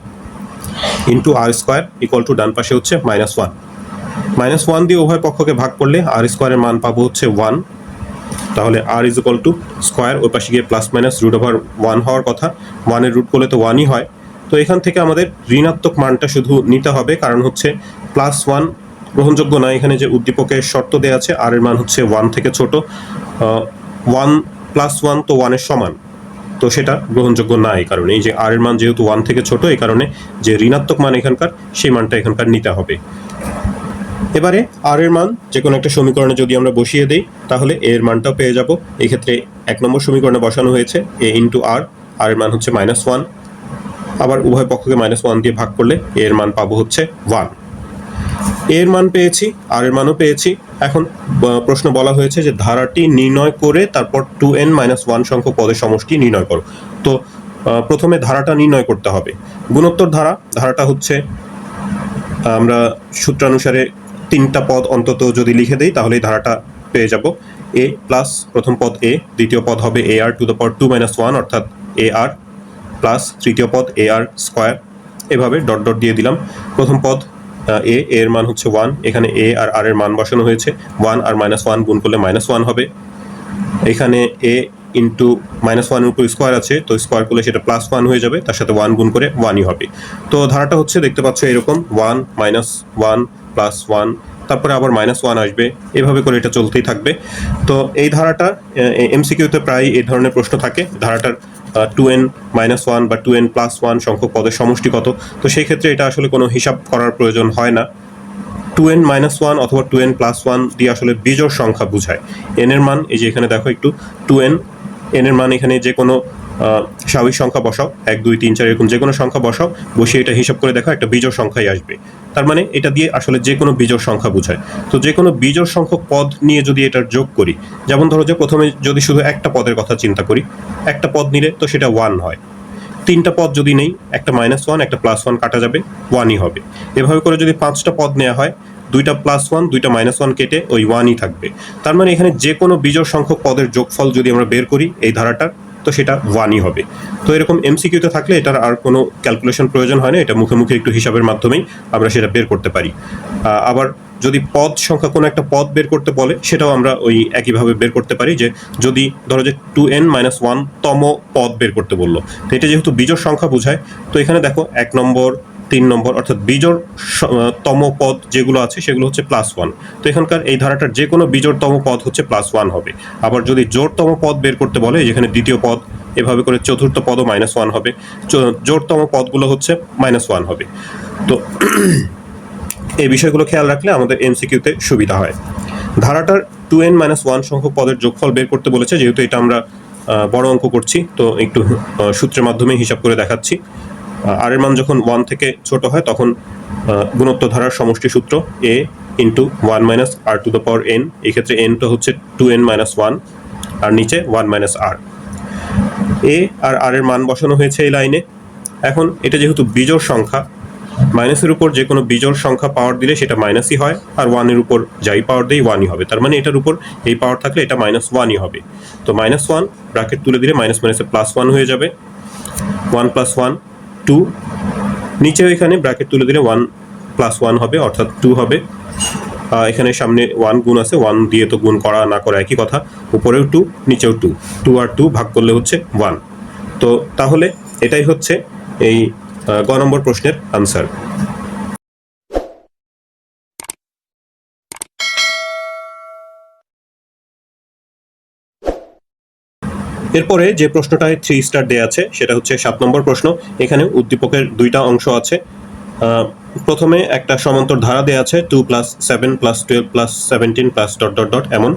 into R square equal to ডান পাশে হচ্ছে -1। -1 দিয়ে উভয় পক্ষকে ভাগ করলে আর স্কোয়ারের মান পাবো হচ্ছে 1, তাহলে আর ইজ ইকুয়াল টু স্কোয়ার, ওই পাশে গিয়ে প্লাস মাইনাস √1 হওয়ার কথা, 1-এর রুট করলে তো 1ই হয়। তো এখান থেকে আমাদের ঋণাত্মক মানটা শুধু নিতে হবে, কারণ হচ্ছে +1 গ্রহণযোগ্য না, এখানে যে উদ্দীপকের শর্ত দেওয়া আছে আর এর মান হচ্ছে 1 থেকে ছোট, 1 + 1 তো 1-এর সমান, তো সেটা গ্রহণযোগ্য না। এই কারণে এই যে আর এর মান যেহেতু 1 থেকে ছোট, এই কারণে যে ঋণাত্মক মান এখানকার, সেই মানটা এখানকার নিতে হবে। এবারে আর এর মান যে কোনো একটা সমীকরণে যদি আমরা বসিয়ে দিই, তাহলে এর মানটাও পেয়ে যাব। এই ক্ষেত্রে 1 নম্বর সমীকরণে বসানো হয়েছে এ ইন্টু আর, আর এর মান হচ্ছে -1, আবার উভয় পক্ষকে -1 দিয়ে ভাগ করলে এর মান পাবো হচ্ছে 1। এর মান পেয়েছি, আর এর মানও পেয়েছি। এখন প্রশ্ন বলা হয়েছে যে ধারাটি নির্ণয় করে তারপর 2n - 1 সংখ্যক পদের সমষ্টি নির্ণয় করো। তো প্রথমে ধারাটা নির্ণয় করতে হবে। গুণোত্তর ধারাটা হচ্ছে, আমরা সূত্রানুসারে 3টা পদ অন্তত যদি লিখে দেই তাহলে এই ধারাটা পেয়ে যাব। এ প্লাস প্রথম পদ এ, দ্বিতীয় পদ হবে এ আর টু দ্য পাওয়ার 2 - 1 অর্থাৎ এ আর, প্লাস তৃতীয় পদ এ আর স্কোয়ার, এভাবে ডট ডট দিয়ে দিলাম। প্রথম পদ এর মান হচ্ছে 1, এখানে এ আর আর এর মান বসানো হয়েছে, 1 আর -1 গুণ করলে -1 হবে। এখানে এ ইন্টু -1-এর উপর স্কোয়ার আছে, তো স্কোয়ার করলে সেটা +1 হয়ে যাবে, তার সাথে 1 গুণ করে 1ই হবে। তো ধারাটা হচ্ছে দেখতে পাচ্ছ এরকম 1 -1 +1, তারপরে আবার -1 আসবে, এভাবে করে এটা চলতেই থাকবে। তো এই ধারাটা এমসিকিউতে প্রায় এই ধরনের প্রশ্ন থাকে, ধারাটার 2n - 1 বা 2n + 1 সংখ্যক পদের সমষ্টি কত। তো সেই ক্ষেত্রে এটা আসলে কোনো হিসাব করার প্রয়োজন হয় না, 2n - 1 অথবা 2n + 1 দিয়ে আসলে বিজোড় সংখ্যা বোঝায়। n এর মান এই যে এখানে দেখো একটু 2n, n এর মান এখানে যে কোনো স্বাভাবিক সংখ্যা বসাও, 1 2 3 4 এরকম যে কোনো সংখ্যা বসাও, বসিয়ে এটা হিসাব করে দেখো একটা বিজোড় সংখ্যাই আসবে। তার মানে এটা দিয়ে আসলে যে কোনো বিজোড় সংখ্যা বোঝায়। তো যে কোনো বিজোড় সংখ্যক পদ নিয়ে যদি এটার যোগ করি, যেমন ধরো যে প্রথমে যদি শুধু একটা পদের কথা চিন্তা করি, একটা পদ নিলে তো সেটা 1 হয়। 3টা পদ যদি নেই, একটা -1 একটা +1 কাটা যাবে, 1ই হবে। এভাবে করে যদি 5টা পদ নেওয়া হয়, 2টা +1 2টা -1 কেটে ওই 1ই থাকবে। তার মানে এখানে যে কোনো বিজোড় সংখ্যক পদের যোগফল যদি আমরা বের করি এই ধারাটার, তো সেটা 1ই হবে। তো এরকম এমসিকিউতে থাকলে এটার আর কোনো ক্যালকুলেশন প্রয়োজন হয় না, এটা মুখে মুখে একটু হিসাবের মাধ্যমেই আমরা সেটা বের করতে পারি। আবার যদি পদ সংখ্যা কোনো একটা পদ বের করতে বলে, সেটাও আমরা ওই একইভাবে বের করতে পারি, যে যদি ধরো যে 2n - 1 তম পদ বের করতে বললো, তো এটা যেহেতু বিজোড় সংখ্যা বোঝায়, তো এখানে দেখো 1 নম্বর 3 নম্বর অর্থাৎ বিজোড় তম পদ যেগুলো আছে সেগুলো হচ্ছে +1। তো এখানকার এই ধারাটার যে কোনো বিজোড়তম পদ হচ্ছে +1 হবে। আবার যদি জোড়তম পদ বের করতে বলে, যেখানে দ্বিতীয় পদ, এভাবে করে চতুর্থ পদও -1 হবে, জোড়তম পদগুলো হচ্ছে -1 হবে। তো এই বিষয়গুলো খেয়াল রাখলে আমাদের এমসিকিউতে সুবিধা হয়। ধারাটার 2n - 1 সংখ্যক পদের যোগফল বের করতে বলেছে, যেহেতু এটা আমরা বড় অঙ্ক করছি, তো একটু সূত্রের মাধ্যমে হিসাব করে দেখাচ্ছি। আর এর মান যখন 1 থেকে ছোট হয় তখন গুণোত্তর ধারার সমষ্টি সূত্র a into 1 - r two the power n, এই ক্ষেত্রে n টা হচ্ছে 2n - 1 আর নিচে 1 - r। a আর r এর মান বসানো হয়েছে এই লাইনে। এখন এটা যেহেতু বিজোড় সংখ্যা, মাইনাসের উপর যে কোনো বিজোড় সংখ্যা পাওয়ার দিলে সেটা মাইনাসই হয়, আর 1-এর উপর যাই পাওয়ার দেই 1ই হবে। তার মানে এটার উপর এই পাওয়ার থাকলে এটা -1ই হবে। তো -1 ব্র্যাকেট তুলে দিলে মাইনাস মাইনাসে +1 হয়ে যাবে, 1 + 1 2, নিচেও এখানে ব্র্যাকেট তুলে দিলে 1 + 1 হবে অর্থাৎ 2 হবে। এখানে সামনে 1 গুণ আছে, 1 দিয়ে তো গুণ করা না করা একই কথা, উপরেও 2 নিচেও 2, 2 আর 2 ভাগ করলে হচ্ছে 1। তো তাহলে এটাই হচ্ছে এই গ নম্বর প্রশ্নের আনসার। এরপরে যে প্রশ্নটায় 3 স্টার দেয়া আছে সেটা হচ্ছে 7 নম্বর প্রশ্ন। এখানে উদ্দীপকের 2টা অংশ আছে। প্রথমে একটা সমান্তর ধারা দেওয়া আছে 2 + 7 + 12 + 17 + ডট ডট ডট এমন।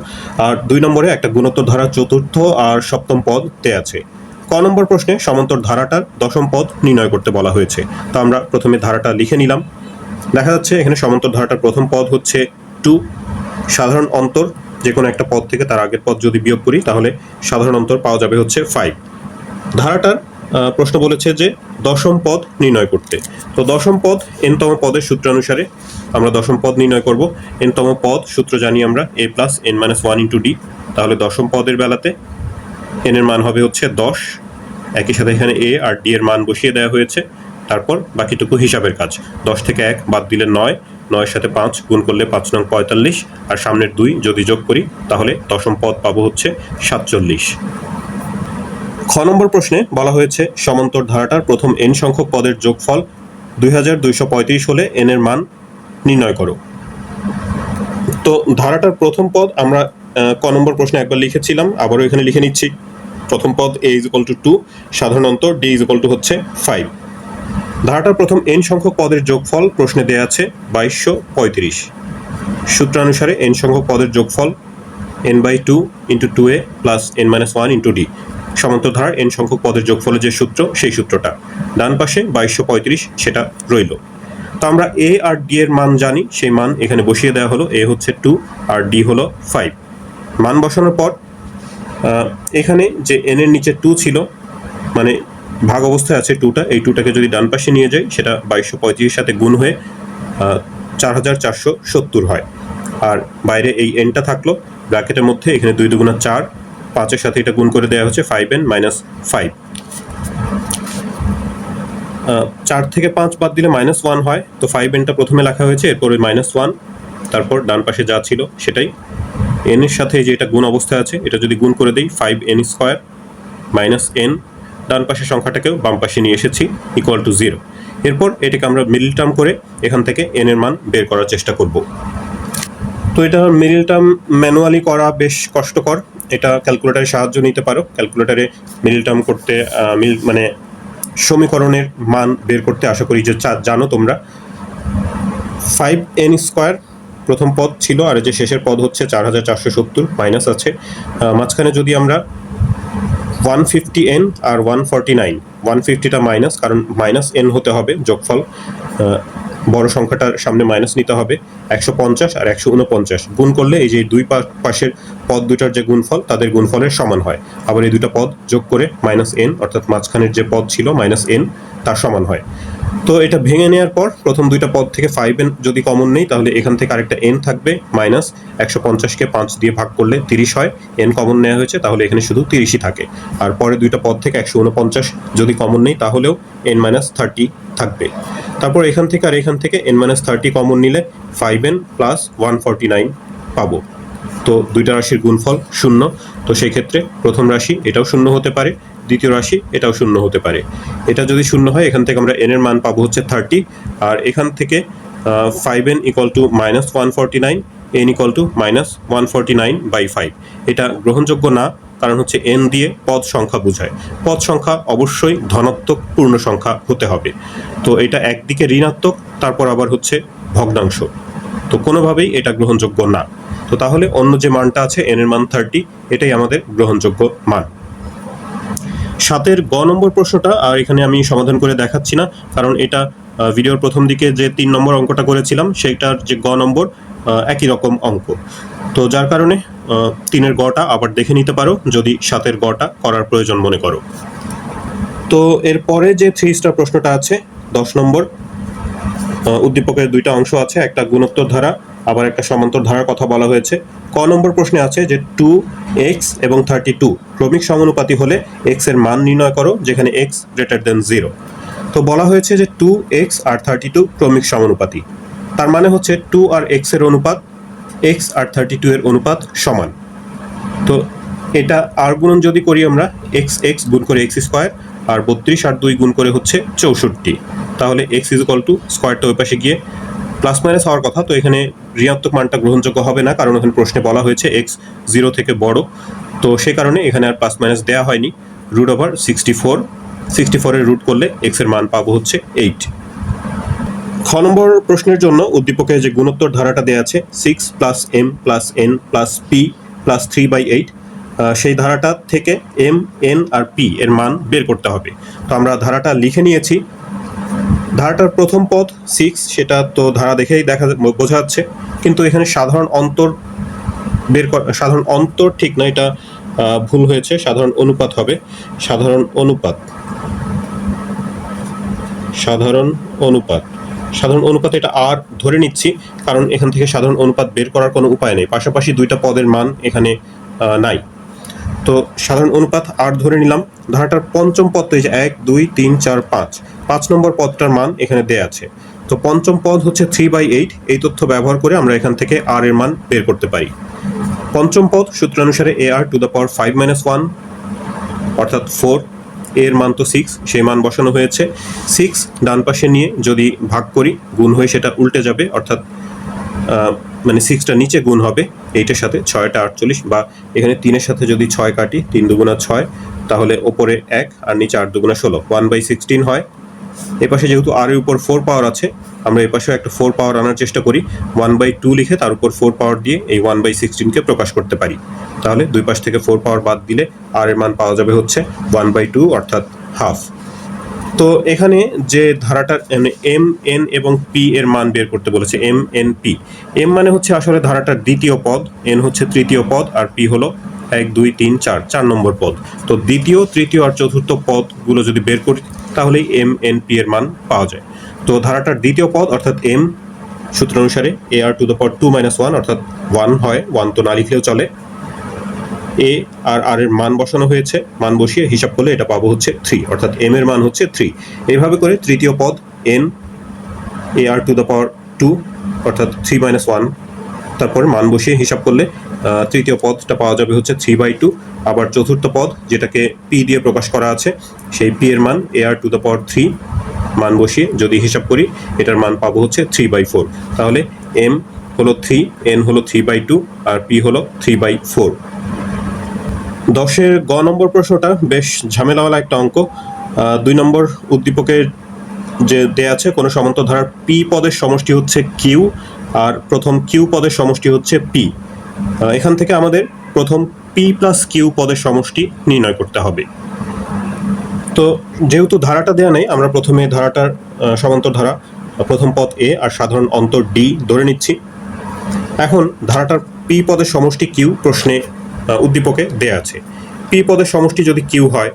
আর 2 নম্বরে একটা গুণোত্তর ধারা চতুর্থ আর সপ্তম পদ দেওয়া আছে। ক নম্বর প্রশ্নে সমান্তর ধারাটার দশম পদ নির্ণয় করতে বলা হয়েছে। তো আমরা প্রথমে ধারাটা লিখে নিলাম। দেখা যাচ্ছে এখানে সমান্তর ধারাটার প্রথম পদ হচ্ছে 2, সাধারণ অন্তর যে কোনো একটা পদ থেকে তার আগের পদ যদি বিয়োগ করি তাহলে সাধারণ অন্তর পাওয়া যাবে হচ্ছে 5। ধারাটার প্রশ্ন বলেছে যে দশম পদ নির্ণয় করতে। তো দশম পদ এনতম পদের সূত্রানুসারে আমরা দশম পদ নির্ণয় করব। এনতম পদ সূত্র জানি আমরা a + n - 1 × d। তাহলে দশম পদের বেলাতে n এর মান হবে হচ্ছে 10। একই সাথে এখানে a আর d এর মান বসিয়ে দেওয়া হয়েছে। তারপর বাকিটুকু হিসাবের কাজ। 10 থেকে 1 বাদ দিলে 9, 9 সাথে 5 গুণ করলে 5 নং 45, আর সামনের 2 যদি যোগ করি তাহলে দশম পদ পাবো হচ্ছে 47। খ নম্বর প্রশ্নে বলা হয়েছে সমান্তর ধারাটার প্রথম n সংখ্যক পদের যোগফল 2235 হলে n এর মান নির্ণয় করো। তো ধারাটার প্রথম পদ আমরা ক নম্বর প্রশ্নে একবার লিখেছিলাম, আবারও এখানে লিখে নিচ্ছি। প্রথম পদ a = 2, সাধারণ অন্তর d = হচ্ছে 5। ধারাটার প্রথম n সংখ্যক পদের যোগফল প্রশ্নে দেয়া আছে 2235। সূত্রানুসারে n সংখ্যক পদের যোগফল n/2 × 2a + n - 1 × d। সমান্তর ধারার n সংখ্যক পদের যোগফলের যে সূত্র সেই সূত্রটা ডান পাশে 2235 সেটা রইল। তো আমরা a আর d এর মান জানি, সেই মান এখানে বসিয়ে দেওয়া হলো। a হচ্ছে 2 আর d হলো 5। মান বসানোর পর এখানে যে n এর নিচে 2 ছিল, মানে ভাগ অবস্থায় আছে 2টা, এই 2টাকে যদি ডান পাশে নিয়ে যাই সেটা 2235 সাথে গুণ হয়ে 4470 হয়। আর বাইরে এই nটা থাকলো ব্র্যাকেটের মধ্যে, এখানে 2 × 2 = 4, 5-এর সাথে এটা গুণ করে দেওয়া হচ্ছে 5n - 5। 4 থেকে 5 বাদ দিলে -1 হয়। তো 5nটা প্রথমে লেখা হয়েছে, এরপরে -1, তারপর ডান পাশে যা ছিল সেটাই। n এর সাথে যে এটা গুণ অবস্থায় আছে এটা যদি গুণ করে দেই 5n² - n, ডান পাশের সংখ্যাটাকেও বাম পাশে নিয়ে এসেছি = 0। এরপর এটাকে আমরা মিডল টার্ম করে এখান থেকে n এর মান বের করার চেষ্টা করব। তো এটা মিডল টার্ম ম্যানুয়ালি করা বেশ কষ্টকর, এটা ক্যালকুলেটারের সাহায্য নিতে পারো। ক্যালকুলেটারে মিডল টার্ম করতে মানে সমীকরণের মান বের করতে আশা করি যে জানো তোমরা। 5n² প্রথম পদ ছিল, আর যে শেষের পদ হচ্ছে 4470, মাইনাস আছে মাঝখানে। যদি আমরা 150n আর 149, 150টা মাইনাস, কারণ -n হতে হবে যোগফল, বড় সংখ্যাটার সামনে মাইনাস নিতে হবে। 150 আর 149 গুণ করলে এই যে দুই পাশের পদ দুটার যে গুণফল তাদের গুণফলের সমান হয়। আবার এই দুটো পদ যোগ করে -n, অর্থাৎ মাঝখানের যে পদ ছিল -n, তার সমান হয়। তো এটা ভেঙে নেওয়ার পর প্রথম দুইটা পদ থেকে 5n যদি কমন নেই তাহলে এখান থেকে আরেকটা n থাকবে, মাইনাস 150কে 5 দিয়ে ভাগ করলে 30 হয়। n কমন নেওয়া হয়েছে তাহলে এখানে শুধু 30ই থাকে। আর পরে দুইটা পদ থেকে 149 যদি কমন নেই তাহলেও n - 30 থাকবে। তারপর এখান থেকে আর এখান থেকে n - 30 কমন নিলে 5n + 149 পাবো। তো দুইটা রাশির গুণফল 0। তো সেই ক্ষেত্রে প্রথম রাশি এটাও 0 হতে পারে, দ্বিতীয় রাশি এটাও 0 হতে পারে। এটা যদি 0 হয় এখান থেকে আমরা n এর মান পাবো হচ্ছে 30, আর এখান থেকে 5n = -149, n = -149/5। এটা গ্রহণযোগ্য না, কারণ হচ্ছে n দিয়ে পদ সংখ্যা বোঝায়। পদ সংখ্যা অবশ্যই ধনাত্মক পূর্ণ সংখ্যা হতে হবে। তো এটা একদিকে ঋণাত্মক, তারপর আবার হচ্ছে ভগ্নাংশ, তো কোনোভাবেই এটা গ্রহণযোগ্য না। তো তাহলে অন্য যে মানটা আছে n এর মান 30, এটাই আমাদের গ্রহণযোগ্য মান। 7-এর গ নম্বর প্রশ্নটা আর এখানে আমি সমাধান করে দেখাচ্ছি না, কারণ এটা ভিডিওর প্রথম দিকে যে 3 নম্বর অঙ্কটা করেছিলাম সেইটার যে গ নম্বর একই রকম অঙ্ক। তো যার কারণে 3-এর গটা আবার দেখে নিতে পারো যদি 7-এর গটা করার প্রয়োজন মনে করো। তো এরপরে যে 3 স্টার প্রশ্নটা আছে 10 নম্বর, উদ্দীপকের দুইটা অংশ আছে, একটা গুণোত্তর ধারা আবার একটা সমান্তর ধারার কথা বলা হয়েছে। ক নম্বর প্রশ্নে আছে যে 2x এবং 32 ক্রমিক সমানুপাতি হলে x এর মান নির্ণয় করো যেখানে x > 0। তো বলা হয়েছে যে 2x আর 32 ক্রমিক সমানুপাতি, তার মানে হচ্ছে 2 আর x এর অনুপাত x আর 32 এর অনুপাত সমান। তো এটা আর গুণন যদি করি আমরা x গুণ করে x² আর 32 আর 2 গুণ করে হচ্ছে 64, তাহলে x = স্কয়ারটা ওই পাশে গিয়ে প্লাস মাইনাস হওয়ার কথা। তো এখানে ঋণাত্মক মানটা গ্রহণযোগ্য হবে না, কারণ এখানে প্রশ্নে বলা হয়েছে x 0 থেকে বড়। তো সেই কারণে এখানে আর প্লাস মাইনাস দেওয়া হয়নি। √64 এর রুট করলে x এর মান পাবো হচ্ছে 8। খ খ নম্বর প্রশ্নের জন্য উদ্দীপকে যে গুণোত্তর ধারাটা দেওয়া আছে 6 + m + n + p + 3/8, সেই ধারাটা থেকে m, n আর p এর মান বের করতে হবে। তো আমরা ধারাটা লিখে নিয়েছি। ধারাটার প্রথম পদ 6, সেটা তো ধারা দেখেই বোঝা যাচ্ছে, কিন্তু এখানে সাধারণ অন্তর ঠিক না, এটা ভুল হয়েছে, সাধারণ অনুপাত হবে। সাধারণ অনুপাত এটা আর ধরে নিচ্ছি, কারণ এখান থেকে সাধারণ অনুপাত বের করার কোনো উপায় নেই, পাশাপাশি দুইটা পদের মান এখানে নাই। তো সাধারণ অনুপাত আর ধরে নিলাম। ধারাটার পঞ্চম পদ তো এই যে 1, 2, 3, 4, 5 নম্বর পদটার মান এখানে দেয়া আছে। তো পঞ্চম পদ হচ্ছে 3/8। এই তথ্য ব্যবহার করে আমরা এখান থেকে আর এর মান বের করতে পারি। পঞ্চম পদ সূত্রানুসারে ar⁵ - 1 অর্থাৎ 4, এর মান তো 6, সেই মান বসানো হয়েছে। 6 ডান পাশে নিয়ে যদি ভাগ করি, গুণ হয়ে সেটা উল্টে যাবে, অর্থাৎ মানে 6টা নিচে গুণ হবে, এইটার সাথে 6টা 48, বা এখানে 3-এর সাথে যদি 6 কাটি, 3 দুগুণা 6, তাহলে ওপরে 1 আর নিচে 8 দুগুণা 16, 1/16 হয়। এপাশে যেহেতু আর এর উপর 4 পাওয়ার আছে, আমরা এপাশেও একটা 4 পাওয়ার আনার চেষ্টা করি। 1/2 লিখে তার উপর 4 পাওয়ার দিয়ে এই 1/16কে প্রকাশ করতে পারি। তাহলে দুই পাশ থেকে 4 পাওয়ার বাদ দিলে আর এর মান পাওয়া যাবে হচ্ছে 1/2 অর্থাৎ হাফ। তো এখানে যে ধারাটা এম, এন এবং পি এর মান বের করতে বলেছে, এম, এন, পি। এম মানে হচ্ছে আসলে ধারাটার দ্বিতীয় পদ, এন হচ্ছে তৃতীয় পদ, আর পি হলো 1, 2, 3, 4 নম্বর পদ। তো দ্বিতীয়, তৃতীয় আর চতুর্থ পদগুলো যদি বের করি, তাহলেই এম, এন, পি এর মান পাওয়া যায়। তো ধারাটার দ্বিতীয় পদ অর্থাৎ এম, সূত্র অনুসারে ar⁻2 - 1 অর্থাৎ 1 হয়, 1 তো না লিখলেও চলে। এ আর আর এর মান বসানো হয়েছে, মান বসিয়ে হিসাব করলে এটা পাবো হচ্ছে 3, অর্থাৎ এম এর মান হচ্ছে 3। এইভাবে করে তৃতীয় পদ এন ar⁻2 অর্থাৎ 3 - 1, তারপর মান বসিয়ে হিসাব করলে তৃতীয় পদটা পাওয়া যাবে হচ্ছে 3/2। আবার চতুর্থ পদ যেটাকে পি দিয়ে প্রকাশ করা আছে, সেই পি এর মান ar⁻3, মান বসিয়ে যদি হিসাব করি, এটার মান পাবো হচ্ছে 3/4। তাহলে এম হলো 3, এন হলো 3/2 আর পি হলো 3/4। 10-এর গ নম্বর প্রশ্নটা বেশ ঝামেলাওয়ালা একটা অঙ্ক। 2 নম্বর উদ্দীপকের যে দেয়া আছে, কোনো সমান্তর ধারার পি পদের সমষ্টি হচ্ছে কিউ, আর প্রথম কিউ পদের সমষ্টি হচ্ছে পি। এখান থেকে আমাদের প্রথম পি প্লাস কিউ পদের সমষ্টি নির্ণয় করতে হবে। তো যেহেতু ধারাটা দেয়া নেই, আমরা প্রথমে ধারাটার সমান্তর ধারা প্রথম পদ এ আর সাধারণ অন্তর ডি ধরে নিচ্ছি। এখন ধারাটার পি পদের সমষ্টি কিউ প্রশ্নে উদ্দীপকে দেয়া আছে। পি পদের সমষ্টি যদি কিউ হয়,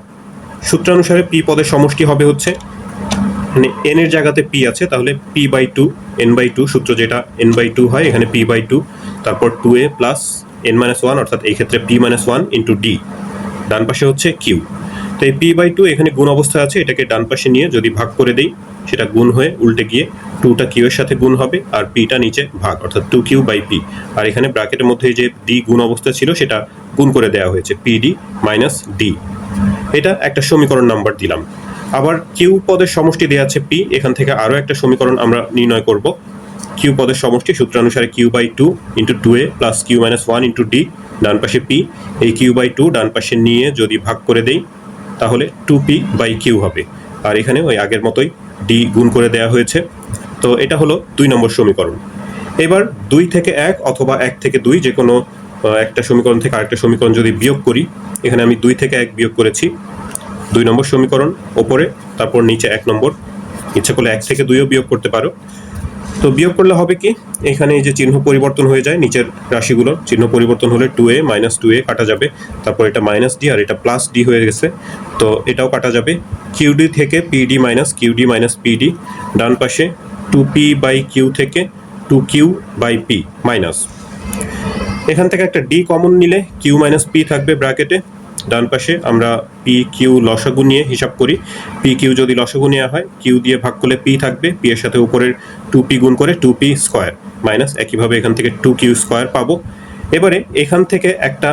সূত্রানুসারে পি পদের সমষ্টি হবে হচ্ছে, মানে এন এর জায়গাতে পি আছে, তাহলে p/2 n/2, সূত্র যেটা n/2 হয়, এখানে p/2, তারপর 2a প্লাস n-1 অর্থাৎ এই ক্ষেত্রে p-1 ইন্টু ডি, ডান পাশে হচ্ছে কিউ। তো এই p/2 এখানে গুণ অবস্থায় আছে, এটাকে ডান পাশে নিয়ে যদি ভাগ করে দেই, সেটা গুণ হয়ে উল্টে গিয়ে 2টা কিউ এর সাথে গুণ হবে, আর পিটা নিচে ভাগ, অর্থাৎ 2q/p। আর এখানে ব্র্যাকেটের মধ্যে যে ডি গুণ অবস্থা ছিল, সেটা গুণ করে দেওয়া হয়েছে, pd - d। এটা একটা সমীকরণ নাম্বার দিলাম। আবার কিউ পদের সমষ্টি দেওয়া আছে পি, এখান থেকে আরও একটা সমীকরণ আমরা নির্ণয় করব। কিউ পদের সমষ্টি সূত্রানুসারে q/2 into 2a plus q-1 into D, ডান পাশে পি। এই q/2 ডান পাশে নিয়ে যদি ভাগ করে দেই, তাহলে 2p/q হবে, আর এখানে ওই আগের মতোই ডি গুণ করে দেওয়া হয়েছে। তো এটা হলো 2 নম্বর সমীকরণ। এবার 2 থেকে 1 অথবা 1 থেকে 2 যে কোনো একটা সমীকরণ থেকে আরেকটা সমীকরণ যদি বিয়োগ করি, এখানে আমি 2 থেকে 1 বিয়োগ করেছি, 2 নম্বর সমীকরণ ওপরে, তারপর নিচে 1 নম্বর। ইচ্ছে করলে 1 থেকে 2ও বিয়োগ করতে পারো। তো বিয়োগ করলে হবে কি, এখানে এই যে চিহ্ন পরিবর্তন হয়ে যায়, নিচের রাশিগুলোর চিহ্ন পরিবর্তন হলে 2a - 2a কাটা যাবে, তারপর এটা - d আর এটা +d হয়ে গেছে, তো এটাও কাটা যাবে। qd থেকে pd - qd - pd, ডান পাশে 2p/q থেকে 2q/p মাইনাস। এখান থেকে একটা ডি কমন নিলে q - p থাকবে ব্র্যাকেটে, ডান পাশে আমরা পি কিউ লসাগু নিয়ে হিসাব করি। পি কিউ যদি লসাগু নেওয়া হয়, কিউ দিয়ে ভাগ করলে পি থাকবে, পি এর সাথে উপরের 2p গুণ করে 2p² মাইনাস, একইভাবে এখান থেকে 2q² পাবো। এবারে এখান থেকে একটা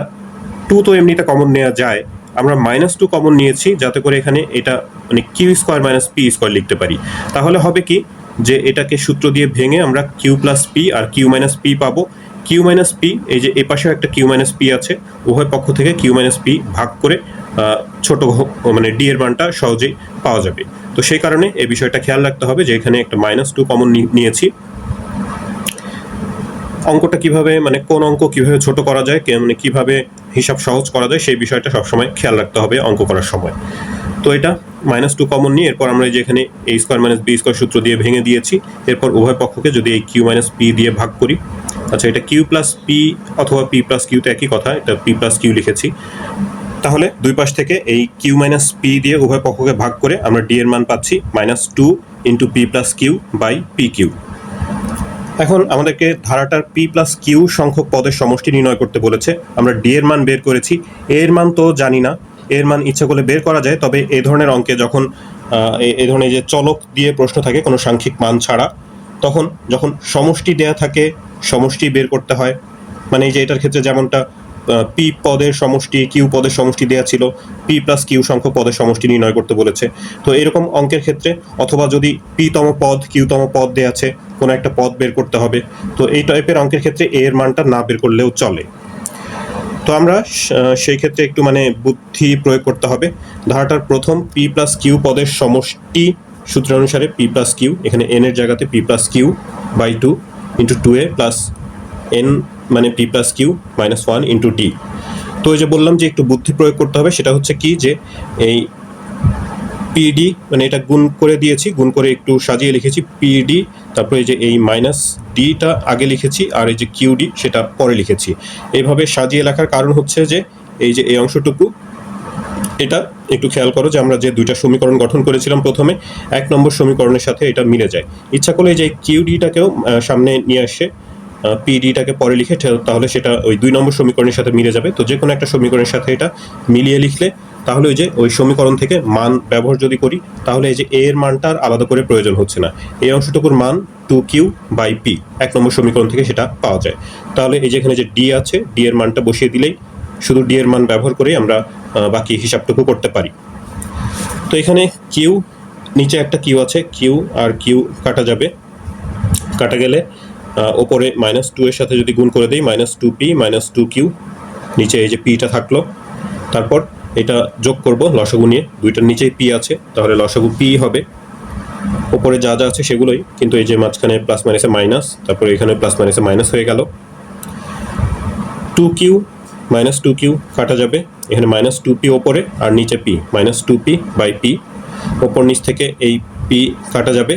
2 তো এমনিতে কমন নেওয়া যায়, আমরা -2 কমন নিয়েছি যাতে করে এখানে এটা মানে q² - p² লিখতে পারি। তাহলে হবে কি, যে এটাকে সূত্র দিয়ে ভেঙে আমরা q + p আর q - p পাবো। কিউ মাইনাস পি, এই যে এ পাশেও একটা কিউ মাইনাস পি আছে, উভয় পক্ষ থেকে কিউ মাইনাস পি ভাগ করে ছোট মানে ডি এর মানটা সহজেই পাওয়া যাবে। তো সেই কারণে এই বিষয়টা খেয়াল রাখতে হবে যে এখানে একটা -2 কমন নিয়েছি। অঙ্কটা কিভাবে মানে কোন অঙ্ক কিভাবে ছোট করা যায়, মানে কিভাবে হিসাব সহজ করা যায় সেই বিষয়টা সবসময় খেয়াল রাখতে হবে অঙ্ক করার সময়। তো এটা -2 কমন নিয়ে এরপর আমরা যেখানে a square minus b square সূত্র দিয়ে ভেঙে দিয়েছি, এরপর উভয় পক্ষকে যদি এই কিউ মাইনাস পি দিয়ে ভাগ করি, আচ্ছা এটা কিউ প্লাস পি অথবা পি প্লাস কিউ তো একই কথা, এটা পি প্লাস কিউ লিখেছি, তাহলে দুই পাশ থেকে এই কিউ মাইনাস পি দিয়ে উভয় পক্ষকে ভাগ করে আমরা ডি এর মান পাচ্ছি -2 into p plus q by p q. এখন আমাদেরকে ধারাটার পি প্লাস কিউ সংখ্যক পদের সমষ্টি নির্ণয় করতে বলেছে। আমরা ডি এর মান বের করেছি, এর মান তো জানি না, এর মান ইচ্ছা করলে বের করা যায়, তবে এই ধরনের অঙ্কে যখন এই ধরনের যে চলক দিয়ে প্রশ্ন থাকে কোনো সাংখ্যিক মান ছাড়া, তখন যখন সমষ্টি দেয়া থাকে সমষ্টি বের করতে হয়। মানে এই যে এটার ক্ষেত্রে যেমনটা পি পদের সমষ্টি কিউ পদের সমষ্টি দেওয়া ছিল, পি প্লাস কিউ সংখ্যক পদের সমষ্টি নির্ণয় করতে বলেছে। তো এরকম অঙ্কের ক্ষেত্রে অথবা যদি পি তম পদ কিউ তম পদ দেওয়া আছে, কোনো একটা পদ বের করতে হবে, তো এই টাইপের অঙ্কের ক্ষেত্রে এর মানটা না বের করলেও চলে। তো আমরা সেই ক্ষেত্রে একটু মানে বুদ্ধি প্রয়োগ করতে হবে। ধারাটার প্রথম পি প্লাস কিউ পদের সমষ্টি সূত্র অনুসারে পি প্লাস কিউ, এখানে এন এর জায়গাতে p plus q by 2 into 2a plus n মানে p plus q -1 into d. তো এই যে বললাম যে একটু বুদ্ধি প্রয়োগ করতে হবে, সেটা হচ্ছে কি যে এই পিডি মানে এটা গুণ করে দিয়েছি, গুণ করে একটু সাজিয়ে লিখেছি পিডি, তারপরে এই যে এই মাইনাস ডিটা আগে লিখেছি আর এই যে কিউডি সেটা পরে লিখেছি। এইভাবে সাজিয়ে লেখার কারণ হচ্ছে যে এই যে এই অংশটুকু, এটা একটু খেয়াল করো যে আমরা যে দুইটা সমীকরণ গঠন করেছিলাম প্রথমে, 1 নম্বর সমীকরণের সাথে এটা মিলে যায়। ইচ্ছা করলে যে কিউডিটাকেও সামনে নিয়ে আসে, পিডিটাকে পরে লিখে, তাহলে সেটা ওই 2 নম্বর সমীকরণের সাথে মিলে যাবে। তো যে কোনো একটা সমীকরণের সাথে এটা মিলিয়ে লিখলে তাহলে ওই যে ওই সমীকরণ থেকে মান ব্যবহার যদি করি, তাহলে এই যে এ এর মানটা আর আলাদা করে প্রয়োজন হচ্ছে না, এই অংশটুকুর মান 2q বাই পি 1 নম্বর সমীকরণ থেকে সেটা পাওয়া যায়। তাহলে এই যে এখানে যে ডি আছে, ডি এর মানটা বসিয়ে দিলেই শুধু ডি এর মান ব্যবহার করেই আমরা বাকি হিসাবটুকু করতে পারি। তো এখানে কিউ, নিচে একটা কিউ আছে, কিউ আর কিউ কাটা যাবে, কাটা গেলে ওপরে -2 এর সাথে যদি গুণ করে দিই -2p -2q, নিচে এই যে পিটা থাকলো, তারপর এটা যোগ করব লসাগু নিয়ে, দুইটার নিচেই পি আছে তাহলে লসাগু পি হবে, ওপরে যা যা আছে সেগুলোই, কিন্তু এই যে মাঝখানে প্লাস মাইনাসে মাইনাস, তারপরে এখানে প্লাস মাইনাসে মাইনাস হয়ে গেল। 2q -2q কাটা যাবে, এখানে -2p ওপরে আর নিচে p -2p বাই p, ওপর নিচ থেকে এই p কাটা যাবে,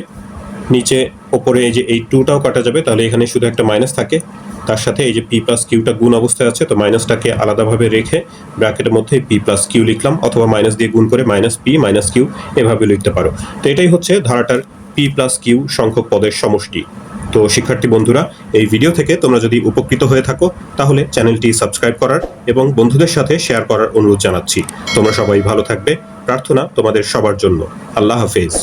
নিচে ওপরে এই যে এই 2টাও কাটা যাবে, তাহলে এখানে শুধু একটা মাইনাস থাকে, তার সাথে এই যে পি প্লাস কিউটা গুণ অবস্থায় আছে, তো মাইনাসটাকে আলাদাভাবে রেখে ব্র্যাকেটের মধ্যে পি প্লাস কিউ লিখলাম, অথবা মাইনাস দিয়ে গুণ করে -p -q এভাবে লিখতে পারো। তো এটাই হচ্ছে ধারাটার পি প্লাস কিউ সংখ্যক পদের সমষ্টি। তো শিক্ষার্থী বন্ধুরা, এই ভিডিও থেকে তোমরা যদি উপকৃত হয়ে থাকো তাহলে চ্যানেলটি সাবস্ক্রাইব করার এবং বন্ধুদের সাথে শেয়ার করার অনুরোধ জানাচ্ছি। তোমরা সবাই ভালো থাকবে, প্রার্থনা তোমাদের সবার জন্য। আল্লাহ হাফেজ।